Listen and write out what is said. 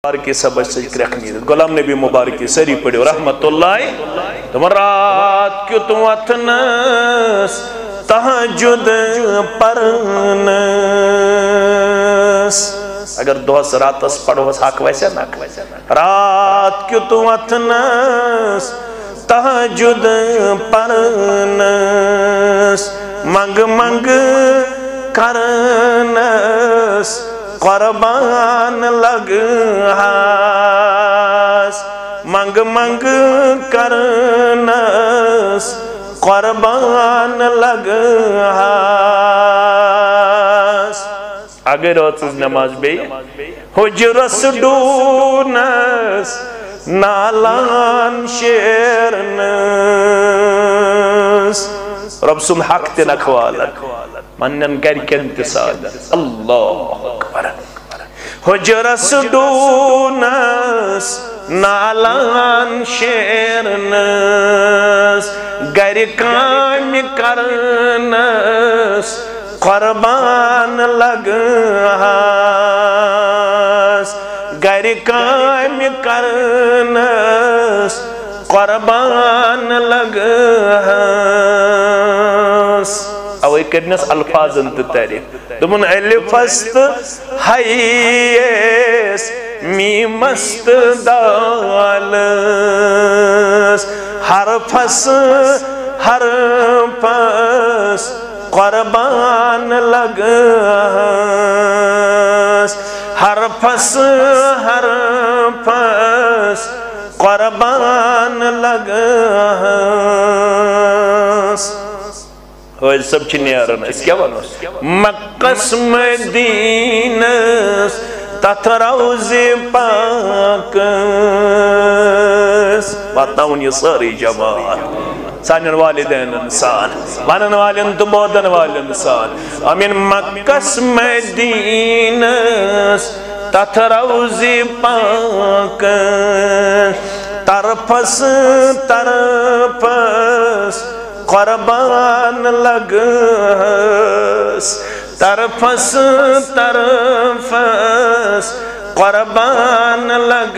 مبارکی سبج سے کرخنی غلام نبی مبارکی سری پڑھو رحمت اللہ تم رات کیوں تم اتنس تہجد پرنس اگر دوس راتس پڑھو حق ویسے نہ رات کیوں تم اتنس تہجد پرنس منگ منگ کرنس قربان لگ ہاس منگ منگ کرنس قربان لگ ہاس آگے روتز نماز بے حجرس ڈونس نالان شیرنس رب سن حق تینا کھوالت منن گر کنتساد اللہ اکبر حجرس ڈونس نالان شیرنس گر کام کرنس قربان لگ ہاس گر کام کرنس قربان لگ ہاس اوے کرنس الفاظ انت تعریف دمون الف است حیس میم است دالس حرفس حرفس قربان لگ حرفس حرفس قربان لگ ہوئے سب چنی آرہن اس کیا بنو مکس مدینس تت روز پاکس باتاؤن یہ ساری جماعت سانن والدین انسان مانن والن تو بودن والن انسان امین مکس مدینس تت روز پاکس طرفس طرفس قربان لگ طرفس طرفس قربان لگ